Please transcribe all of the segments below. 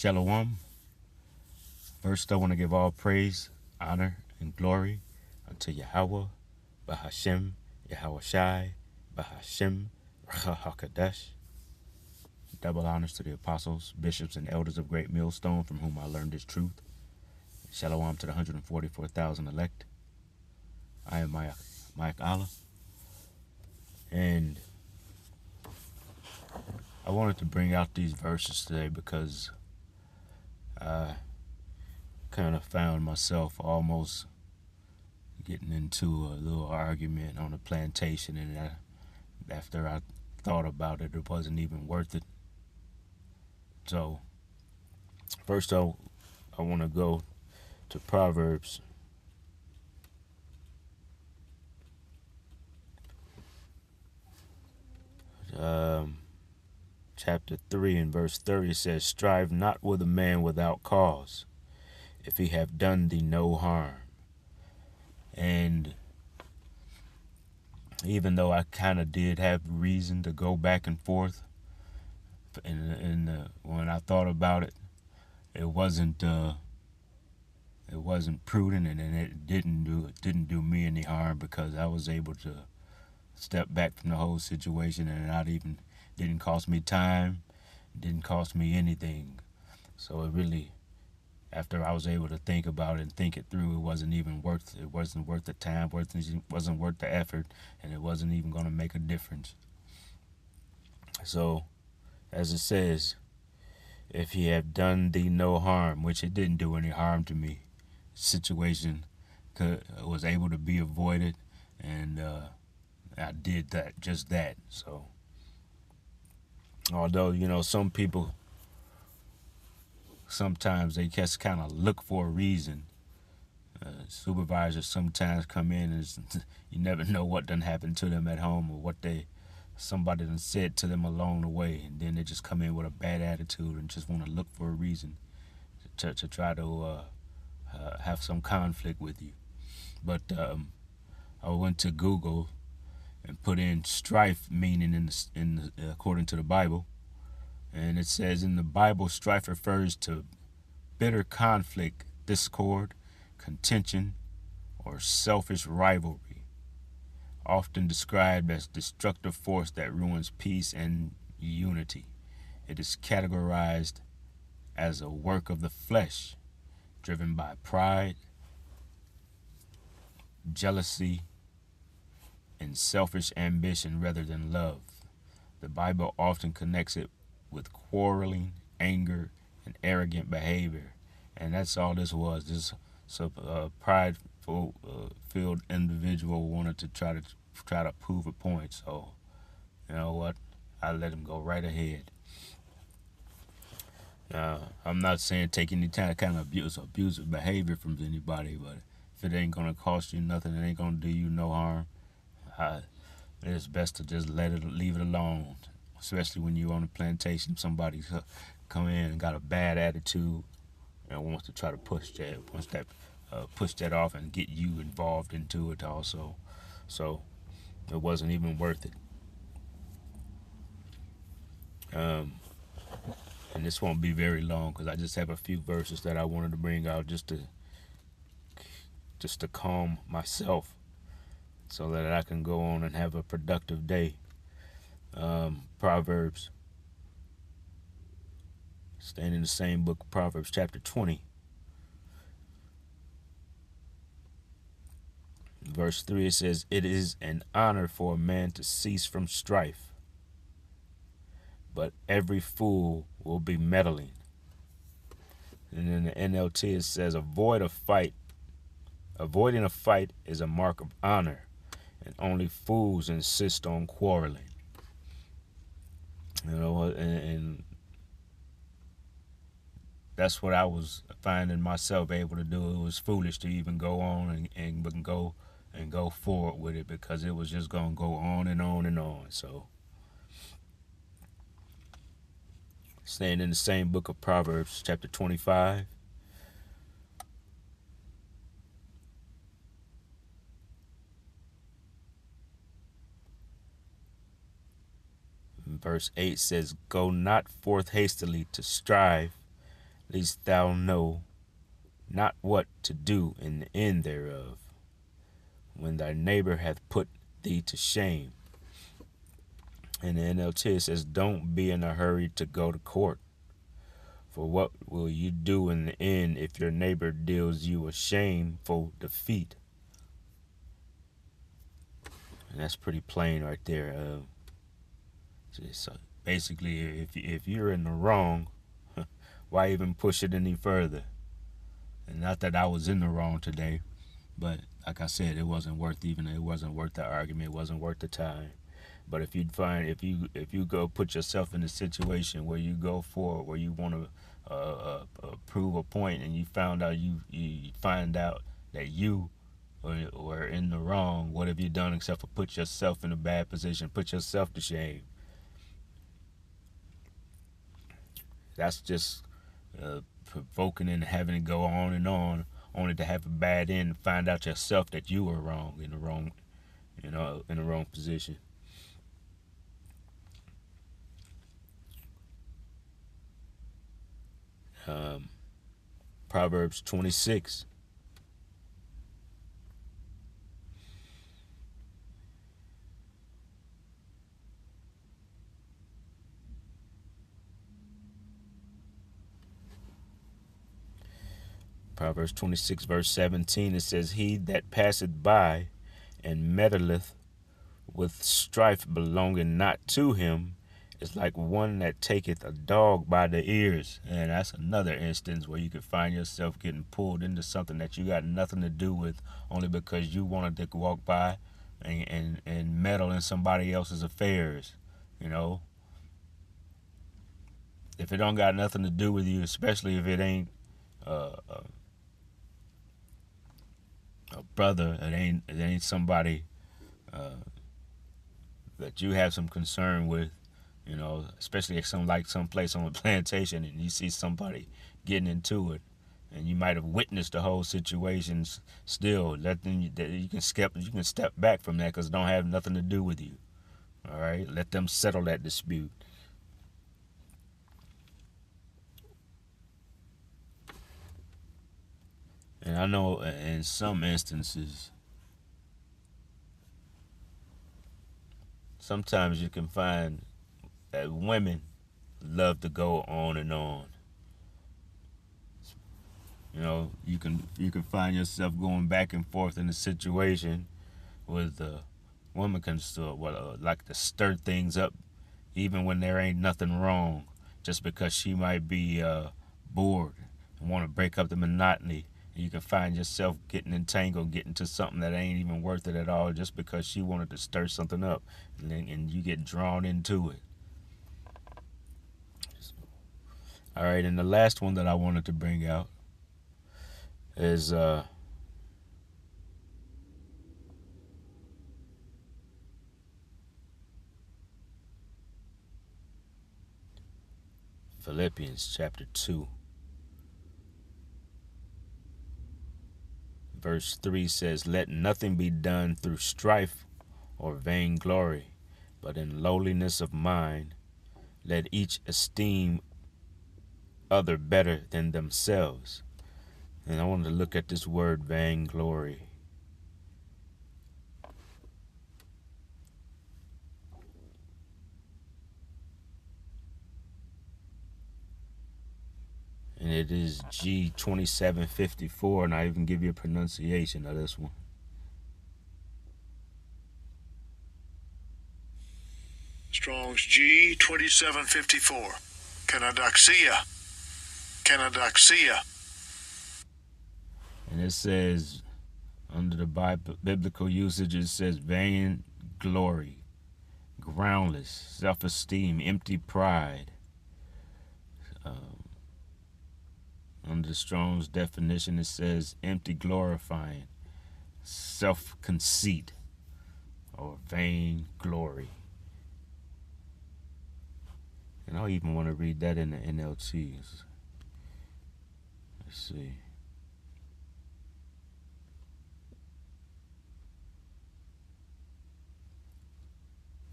Shalom. First, I want to give all praise, honor, and glory unto Yahweh, Bahashem, Yahweh Shai, Bahashem, Rahakadesh. Double honors to the apostles, bishops, and elders of Great Millstone, from whom I learned this truth. Shalom to the 144,000 elect. I am Mike Allah, and I wanted to bring out these verses today because I kind of found myself almost getting into a little argument on a plantation, and after I thought about it, it wasn't even worth it. So first I want to go to Proverbs chapter 3 and verse 30. Says, strive not with a man without cause, if he have done thee no harm. And even though I kind of did have reason to go back and forth, when I thought about it, it wasn't prudent, and it didn't do me any harm, because I was able to step back from the whole situation, and it didn't cost me time, didn't cost me anything. So it really, after I was able to think about it and think it through, it wasn't worth the time, wasn't worth the effort, and it wasn't even going to make a difference. So, as it says, if he have done thee no harm, which it didn't do any harm to me, situation was able to be avoided, and I did just that. So, although, some people, sometimes they just kind of look for a reason. Supervisors sometimes come in and you never know what done happened to them at home, or what somebody done said to them along the way, and then they just come in with a bad attitude and just want to look for a reason to try to have some conflict with you. But I went to Google and put in strife meaning according to the Bible, and it says in the Bible, strife refers to bitter conflict, discord, contention, or selfish rivalry, often described as destructive force that ruins peace and unity. It is categorized as a work of the flesh, driven by pride, jealousy, and selfish ambition rather than love. The Bible often connects it with quarreling, anger, and arrogant behavior, and that's all this was. This prideful, filled individual wanted to try to prove a point. So, you know what? I let him go right ahead. I'm not saying take any kind of abusive behavior from anybody, but if it ain't gonna cost you nothing, it ain't gonna do you no harm, it's best to just leave it alone. Especially when you're on a plantation, somebody come in and got a bad attitude and wants to try to push that off and get you involved into it also. So it wasn't even worth it. And this won't be very long, because I just have a few verses that I wanted to bring out just to calm myself, so that I can go on and have a productive day. Proverbs, staying in the same book of Proverbs, chapter 20, verse 3, it says, it is an honor for a man to cease from strife, but every fool will be meddling. And in the NLT it says, avoiding a fight is a mark of honor, and only fools insist on quarreling. And that's what I was finding myself able to do. It was foolish to even go on and go forward with it, because it was just going to go on and on and on. So, staying in the same book of Proverbs, chapter 25, verse 8 says, go not forth hastily to strive, lest thou know not what to do in the end thereof, when thy neighbor hath put thee to shame. In the NLT it says, don't be in a hurry to go to court. For what will you do in the end if your neighbor deals you a shameful defeat? And that's pretty plain right there. So basically, if you're in the wrong, why even push it any further? And not that I was in the wrong today, but like I said, it wasn't worth the argument. It wasn't worth the time. But if you go put yourself in a situation where you go forward, where you want to prove a point, and you find out that you were in the wrong, what have you done except for put yourself in a bad position, put yourself to shame? That's just provoking and having it go on and on, only to have a bad end and find out yourself that you were wrong, in the wrong position. Proverbs 26. Proverbs 26 verse 17, it says, he that passeth by and meddleth with strife belonging not to him is like one that taketh a dog by the ears. And that's another instance where you could find yourself getting pulled into something that you got nothing to do with, only because you wanted to walk by and meddle in somebody else's affairs. If it don't got nothing to do with you, especially if it ain't a brother, it ain't somebody that you have some concern with, especially if some place on a plantation and you see somebody getting into it, and you might have witnessed the whole situation. Still, you can step back from that because it don't have nothing to do with you. All right, let them settle that dispute. And I know in some instances, sometimes you can find that women love to go on and on. You can find yourself going back and forth in a situation with the woman can still like to stir things up, even when there ain't nothing wrong, just because she might be bored and want to break up the monotony. And you can find yourself getting entangled, getting to something that ain't even worth it at all, just because she wanted to stir something up, and you get drawn into it. All right, and the last one that I wanted to bring out is Philippians chapter 2. Verse 3 says, let nothing be done through strife or vainglory, but in lowliness of mind, let each esteem other better than themselves. And I wanted to look at this word vainglory. And it is G2754, and I even give you a pronunciation of this one. Strong's G2754. Kenodoxia. And it says, under the biblical usage, it says vain glory, groundless, self-esteem, empty pride. Under Strong's definition, it says empty glorifying, self-conceit, or vain glory. And I even want to read that in the NLT. Let's see.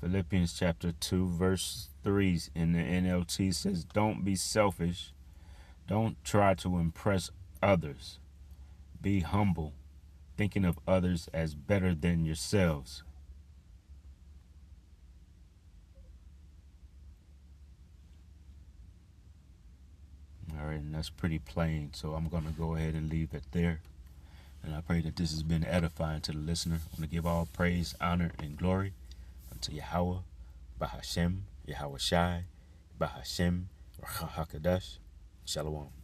Philippians chapter 2 verse 3 in the NLT says, don't be selfish, Don't try to impress others. Be humble, thinking of others as better than yourselves. All right, and that's pretty plain, so I'm going to go ahead and leave it there. And I pray that this has been edifying to the listener. I want to give all praise, honor, and glory unto Yahweh, Bahashem, Yahweh Shai, Bahashem, Rahakadash. Shalom.